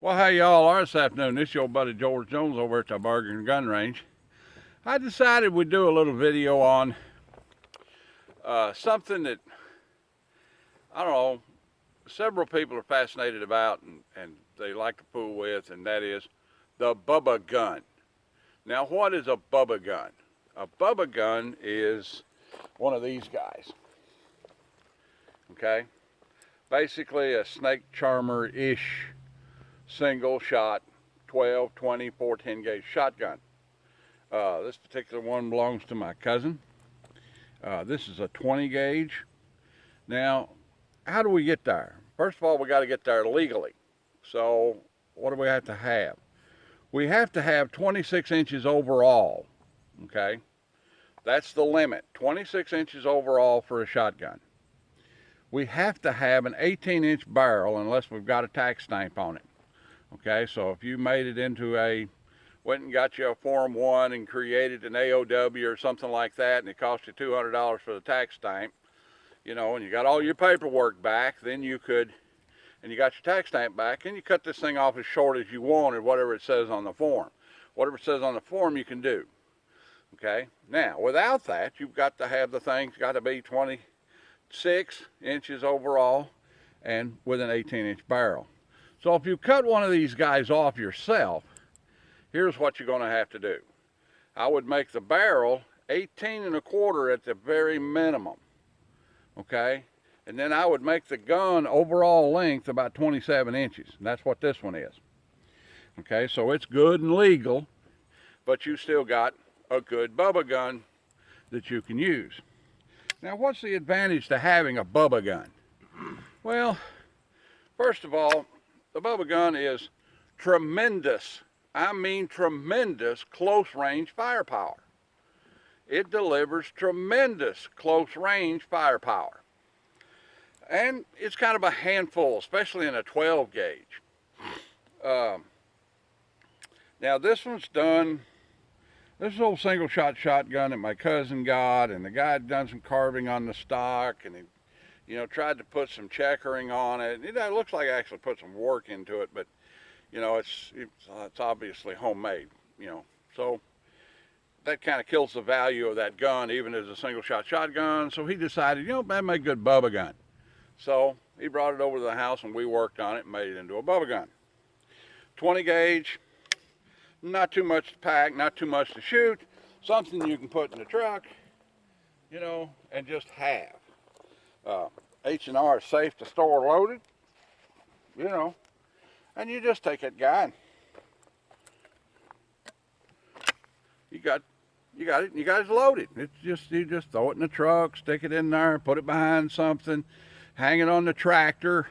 Well, hey y'all are this afternoon. This is your buddy George Jones over at the Burger Gun Range. I decided we'd do a little video on something that, I don't know, several people are fascinated about and they like to fool with, and that is the Bubb'a gun. Now, what is a Bubb'a gun? A Bubb'a gun is one of these guys, okay? Basically a snake charmer-ish single shot 12, 20, 410 gauge shotgun. This particular one belongs to my cousin. This is a 20 gauge. Now, how do we get there? First of all, we got to get there legally. So what do we have to have? We have to have 26 inches overall, okay? That's the limit, 26 inches overall for a shotgun. We have to have an 18-inch barrel unless we've got a tax stamp on it. Okay, so if you made it into went and got you a Form 1 and created an AOW or something like that, and it cost you $200 for the tax stamp, you know, and you got all your paperwork back, then you could, and you got your tax stamp back, and you cut this thing off as short as you wanted, whatever it says on the form. Whatever it says on the form, you can do. Okay, now, without that, you've got to have the thing's got to be 26 inches overall and with an 18-inch barrel. So if you cut one of these guys off yourself, here's what you're going to have to do. I would make the barrel 18 1/4 at the very minimum, okay? And then I would make the gun overall length about 27 inches. And that's what this one is. Okay, so it's good and legal, but you still got a good Bubb'a gun that you can use. Now, what's the advantage to having a Bubb'a gun? Well, first of all, the Bubb'a gun is tremendous, I mean tremendous close range firepower. It delivers tremendous close range firepower. And it's kind of a handful, especially in a 12 gauge. Now this one's done, this is an old single shot shotgun that my cousin got, and the guy had done some carving on the stock, and he, you know, tried to put some checkering on it. It looks like I actually put some work into it, but you know, it's obviously homemade, you know. So that kind of kills the value of that gun, even as a single shot shotgun. So he decided, you know, that'd make a good Bubb'a gun. So he brought it over to the house and we worked on it and made it into a Bubb'a gun. 20 gauge, not too much to pack, not too much to shoot, something you can put in the truck, you know, and just have. H&R is safe to store loaded, you know, and you just take that guy and you got it loaded. It's just, you just throw it in the truck, stick it in there, put it behind something, hang it on the tractor,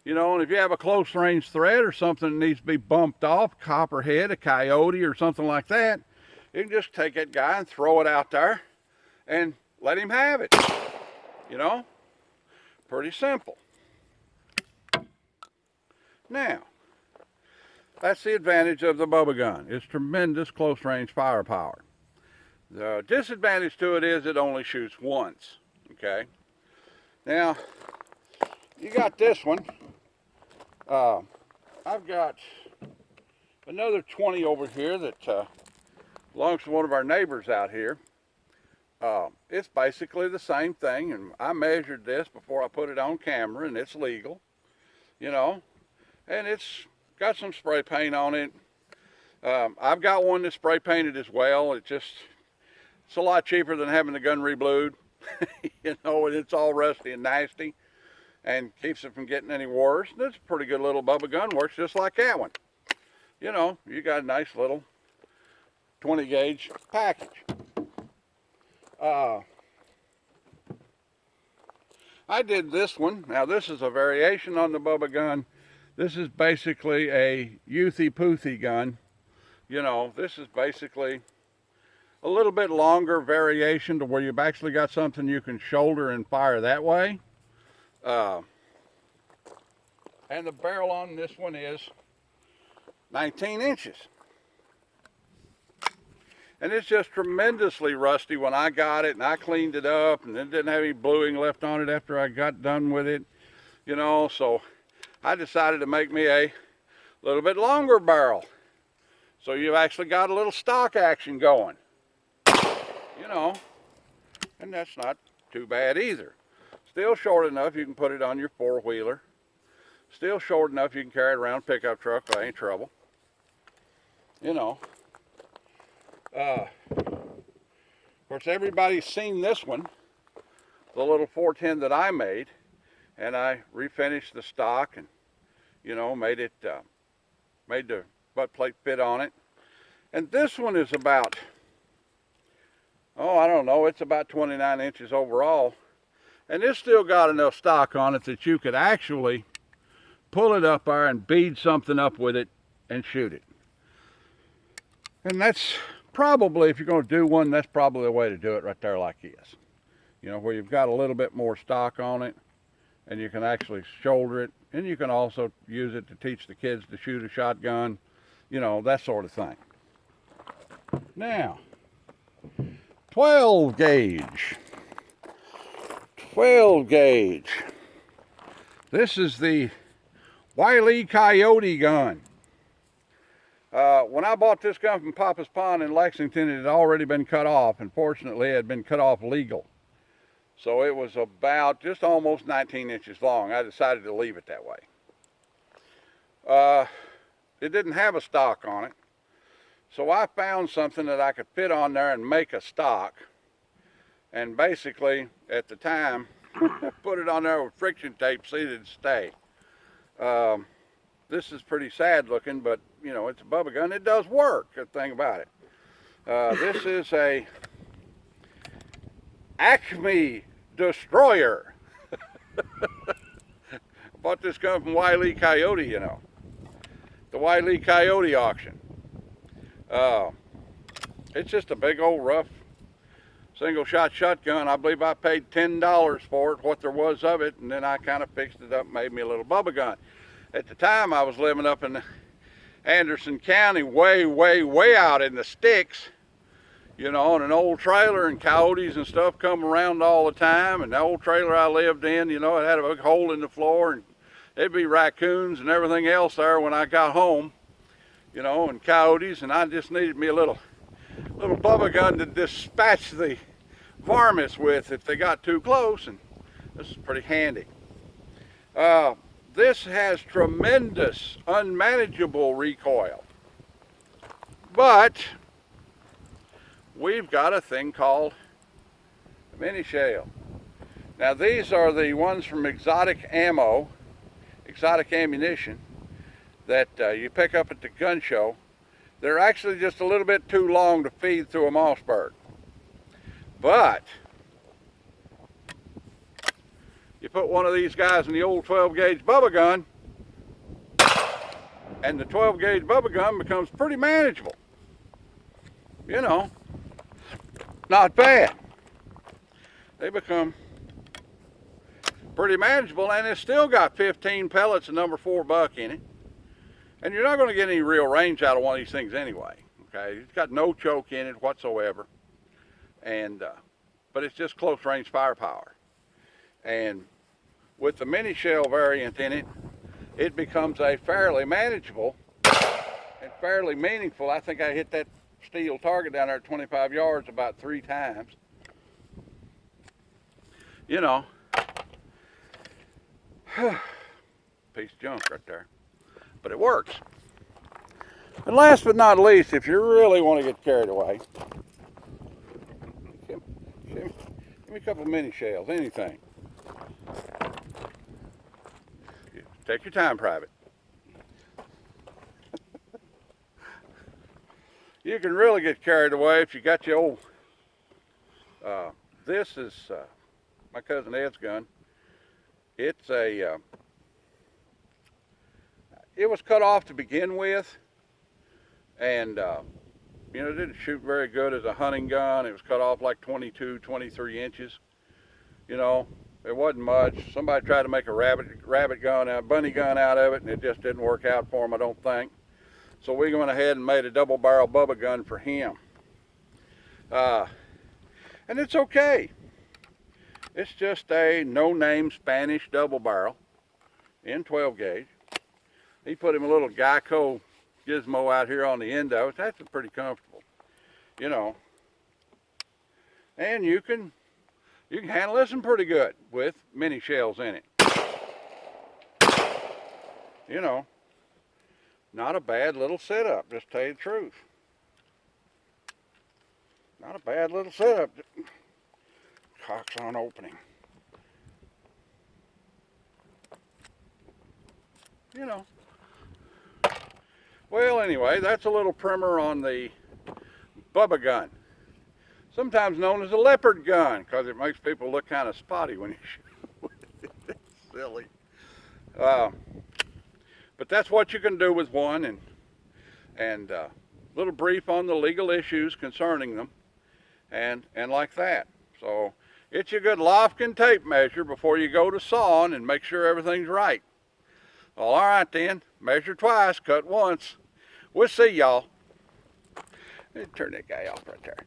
you know, and if you have a close range thread or something that needs to be bumped off, copperhead, a coyote or something like that, you can just take that guy and throw it out there and let him have it, you know. Pretty simple. Now, that's the advantage of the Bubb'a gun. It's tremendous close range firepower. The disadvantage to it is it only shoots once, okay? Now, you got this one. I've got another 20 over here that belongs to one of our neighbors out here. It's basically the same thing, and I measured this before I put it on camera, and it's legal, you know, and it's got some spray paint on it. I've got one that's spray painted as well. It's a lot cheaper than having the gun reblued, you know, and it's all rusty and nasty and keeps it from getting any worse. And it's a pretty good little Bubb'a gun, works just like that one. You know, you got a nice little 20 gauge package. I did this one. Now this is a variation on the Bubb'a gun. This is basically a youthy poothy gun. You know, this is basically a little bit longer variation to where you've actually got something you can shoulder and fire that way. And the barrel on this one is 19 inches. And it's just tremendously rusty. When I got it and I cleaned it up and it didn't have any bluing left on it after I got done with it, you know, so I decided to make me a A little bit longer barrel. So you've actually got a little stock action going. You know, and that's not too bad either. Still short enough you can put it on your four-wheeler. Still short enough you can carry it around pickup truck, well, ain't trouble. You know. Of course, everybody's seen this one, the little 410 that I made, and I refinished the stock and, you know, made the butt plate fit on it. And this one is about, oh, I don't know, it's about 29 inches overall. And it's still got enough stock on it that you could actually pull it up there and bead something up with it and shoot it. And that's probably, if you're going to do one, that's probably the way to do it right there like this. You know, where you've got a little bit more stock on it and you can actually shoulder it. And you can also use it to teach the kids to shoot a shotgun, you know, that sort of thing. Now, 12 gauge. 12 gauge. This is the Wile E. Coyote gun. When I bought this gun from Papa's Pond in Lexington, it had already been cut off. Unfortunately, it had been cut off legal. So it was about just almost 19 inches long. I decided to leave it that way. It didn't have a stock on it. So I found something that I could fit on there and make a stock. And basically, at the time, put it on there with friction tape, see that it'd stay. This is pretty sad looking, but you know, it's a Bubb'a gun. It does work, good thing about it. This is a Acme Destroyer. I bought this gun from Wile E. Coyote, you know. The Wile E. Coyote auction. It's just a big old rough single shot shotgun. I believe I paid $10 for it, what there was of it, and then I kind of fixed it up and made me a little Bubb'a gun. At the time I was living up in Anderson County, way out in the sticks, you know, on an old trailer, and coyotes and stuff come around all the time. And the old trailer I lived in, you know, it had a big hole in the floor, and there'd be raccoons and everything else there when I got home, you know, and coyotes, and I just needed me a little Bubb'a gun to dispatch the varmints with if they got too close, and this is pretty handy. This has tremendous unmanageable recoil, but we've got a thing called a mini shell. Now these are the ones from Exotic Ammunition that you pick up at the gun show. They're actually just a little bit too long to feed through a Mossberg. But you put one of these guys in the old 12 gauge Bubb'a gun, and the 12 gauge Bubb'a gun becomes pretty manageable. You know, not bad. They become pretty manageable, and it's still got 15 pellets of number 4 buck in it. And you're not going to get any real range out of one of these things anyway. Okay, it's got no choke in it whatsoever, and but it's just close range firepower. And with the mini shell variant in it, it becomes a fairly manageable and fairly meaningful. I think I hit that steel target down there at 25 yards about 3 times. You know, piece of junk right there. But it works. And last but not least, if you really want to get carried away, give me a couple of mini shells, anything. Take your time, private. You can really get carried away if you got your old, this is my cousin Ed's gun. It's a, it was cut off to begin with, and you know, it didn't shoot very good as a hunting gun. It was cut off like 22, 23 inches. You know, it wasn't much. Somebody tried to make a rabbit gun, a bunny gun out of it, and it just didn't work out for him, I don't think. So we went ahead and made a double barrel Bubb'a gun for him. And it's okay. It's just a no-name Spanish double barrel in 12 gauge. He put him a little Geico gizmo out here on the end of it. That's pretty comfortable, you know. And you can handle this one pretty good with mini shells in it. You know, not a bad little setup, just tell you the truth. Not a bad little setup. Cock's on opening. You know. Well, anyway, that's a little primer on the Bubb'a gun. Sometimes known as a leopard gun, because it makes people look kind of spotty when you shoot with it. It's silly. But that's what you can do with one, and a little brief on the legal issues concerning them, and like that. So get you a good Lofkin tape measure before you go to sawing and make sure everything's right. Well, all right then, measure twice, cut once. We'll see y'all. Turn that guy off right there.